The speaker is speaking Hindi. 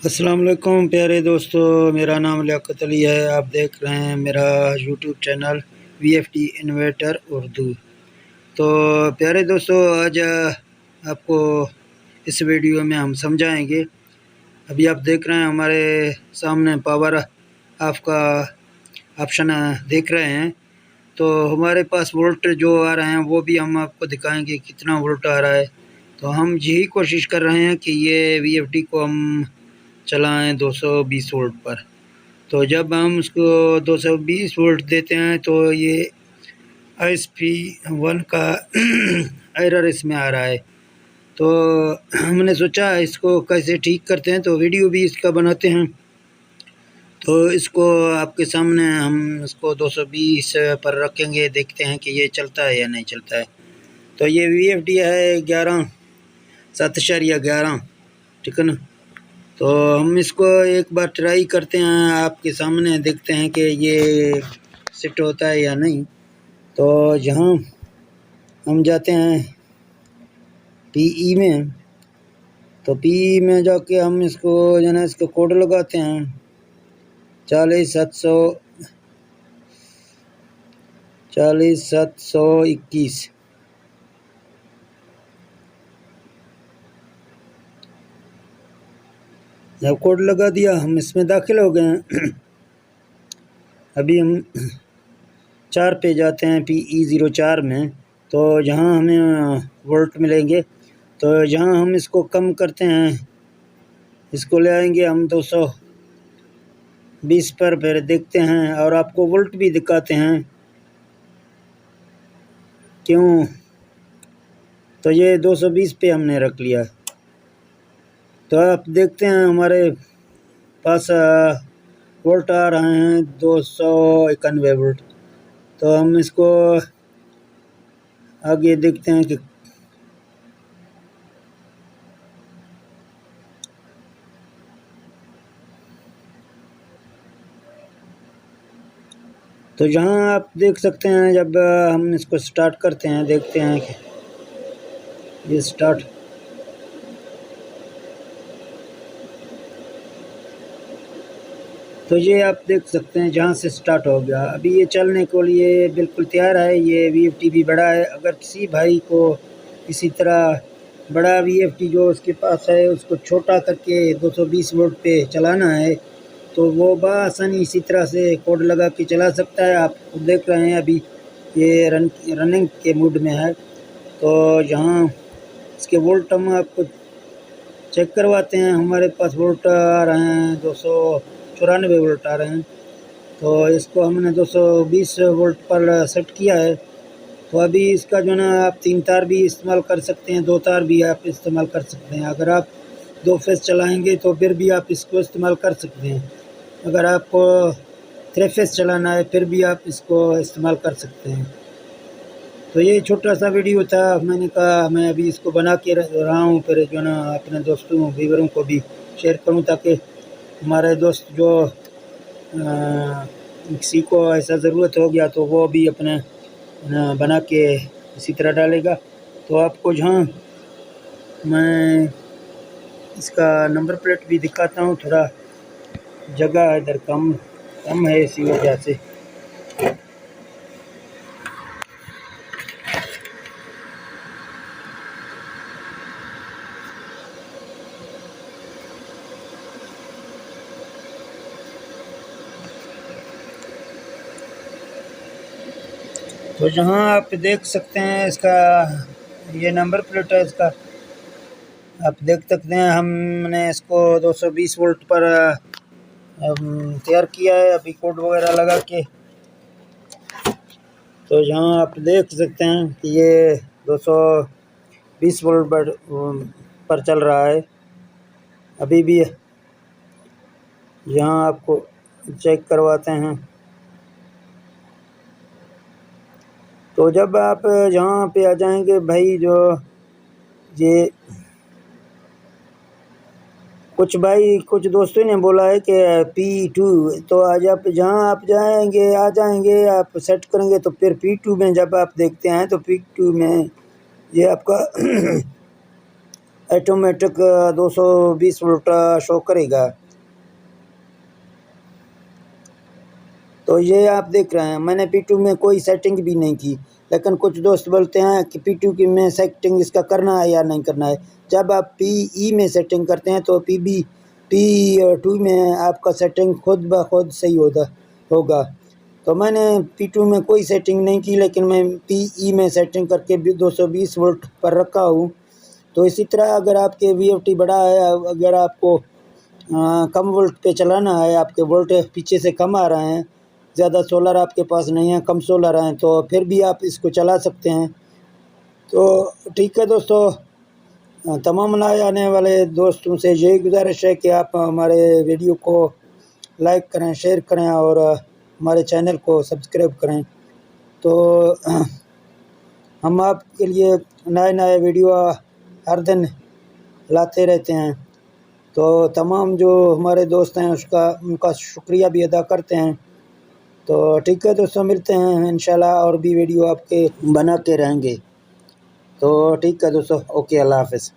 अस्सलाम वालेकुम प्यारे दोस्तों, मेरा नाम लियाकत अली है। आप देख रहे हैं मेरा YouTube channel VFD inverter Urdu. तो प्यारे दोस्तों, आज आपको इस वीडियो में हम समझाएंगे। अभी आप देख रहे हैं हमारे सामने पावर ऑफ का ऑप्शन देख रहे हैं। तो हमारे पास वोल्ट जो आ रहे हैं वो भी हम आपको दिखाएंगे कितना वोल्ट आ रहा है। तो हम यही कोशिश कर रहे हैं कि ये VFD को हम चलाएं 220 वोल्ट पर। तो जब हम उसको 220 वोल्ट देते हैं तो ये ISP1 का एरर इसमें आ रहा है। तो हमने सोचा इसको कैसे ठीक करते हैं, तो वीडियो भी इसका बनाते हैं। तो इसको आपके सामने हम इसको 220 पर रखेंगे, देखते हैं कि ये चलता है या नहीं चलता है। तो ये VFD है 11 ठीक है ना। तो हम इसको एक बार ट्राई करते हैं, आपके सामने देखते हैं कि ये सेट होता है या नहीं। तो जहाँ हम जाते हैं PE में, तो PE में जाके हम इसको जो है इसका कोड लगाते हैं 40721। जब कोड लगा दिया, हम इसमें दाखिल हो गए हैं। अभी हम 4 पे जाते हैं PE04 में। तो जहाँ हमें वोल्ट मिलेंगे, तो जहाँ हम इसको कम करते हैं, इसको ले आएंगे हम 220 पर, फिर देखते हैं और आपको वोल्ट भी दिखाते हैं क्यों। तो ये 220 पे हमने रख लिया। तो आप देखते हैं हमारे पास वोल्ट आ रहे हैं 291 वोल्ट। तो हम इसको आगे देखते हैं कि तो जहाँ आप देख सकते हैं जब हम इसको स्टार्ट करते हैं, देखते हैं कि ये स्टार्ट। तो ये आप देख सकते हैं जहाँ से स्टार्ट हो गया। अभी ये चलने के लिए बिल्कुल तैयार है। ये VFD भी बड़ा है। अगर किसी भाई को इसी तरह बड़ा VFD जो उसके पास है उसको छोटा करके 220 वोल्ट पे चलाना है, तो वो बआसानी इसी तरह से कोड लगा के चला सकता है। आप खुद देख रहे हैं अभी ये रनिंग के मूड में है। तो यहाँ इसके वोल्ट हम आपको चेक करवाते हैं। हमारे पास वोल्ट आ रहे हैं 294 वोल्ट आ रहे हैं। तो इसको हमने 220 वोल्ट पर सेट किया है। तो अभी इसका जो ना आप 3 तार भी इस्तेमाल कर सकते हैं, 2 तार भी आप इस्तेमाल कर सकते हैं। अगर आप 2 फेस चलाएंगे तो फिर भी आप इसको इस्तेमाल कर सकते हैं। अगर आपको 3 फेस चलाना है फिर भी आप इसको इस्तेमाल कर सकते हैं। तो ये छोटा सा वीडियो था, मैंने कहा मैं अभी इसको बना के रहा हूँ, फिर जो ना अपने दोस्तों व्यूअरों को भी शेयर करूँ, ताकि हमारे दोस्त जो किसी को ऐसा ज़रूरत हो गया तो वो भी अपने बना के इसी तरह डालेगा। तो आपको जहाँ मैं इसका नंबर प्लेट भी दिखाता हूँ, थोड़ा जगह इधर कम है इसी वजह से। तो जहाँ आप देख सकते हैं इसका ये नंबर प्लेट है, इसका आप देख सकते हैं। हमने इसको 220 वोल्ट पर तैयार किया है अभी कोड वगैरह लगा के। तो जहाँ आप देख सकते हैं कि ये 220 वोल्ट पर चल रहा है अभी भी। यहाँ आपको चेक करवाते हैं। तो जब आप जहाँ पे आ जाएंगे भाई, जो ये कुछ दोस्तों ने बोला है कि P2, तो आज आप जहाँ आप आ जाएंगे आप सेट करेंगे तो फिर P2 में जब आप देखते हैं तो P2 में ये आपका ऑटोमेटिक 220 वोल्ट शो करेगा। तो ये आप देख रहे हैं, मैंने P2 में कोई सेटिंग भी नहीं की, लेकिन कुछ दोस्त बोलते हैं कि P2 की में सेटिंग इसका करना है या नहीं करना है। जब आप PE में सेटिंग करते हैं तो P2 में आपका सेटिंग खुद ब खुद सही होगा। तो मैंने P2 में कोई सेटिंग नहीं की, लेकिन मैं PE में सेटिंग करके भी 220 वोल्ट पर रखा हूँ। तो इसी तरह अगर आपके VFT बड़ा है, अगर आपको कम वोल्ट पे चलाना है, आपके वोल्टेज पीछे से कम आ रहे हैं, ज़्यादा सोलर आपके पास नहीं है, कम सोलर हैं, तो फिर भी आप इसको चला सकते हैं। तो ठीक है दोस्तों, तमाम नए आने वाले दोस्तों से यही गुजारिश है कि आप हमारे वीडियो को लाइक करें, शेयर करें और हमारे चैनल को सब्सक्राइब करें। तो हम आपके लिए नए वीडियो हर दिन लाते रहते हैं। तो तमाम जो हमारे दोस्त हैं उनका शुक्रिया भी अदा करते हैं। तो ठीक है दोस्तों, मिलते हैं इंशाल्लाह, और भी वीडियो आपके बनाते रहेंगे। तो ठीक है दोस्तों, ओके, अल्लाह हाफ़िज़।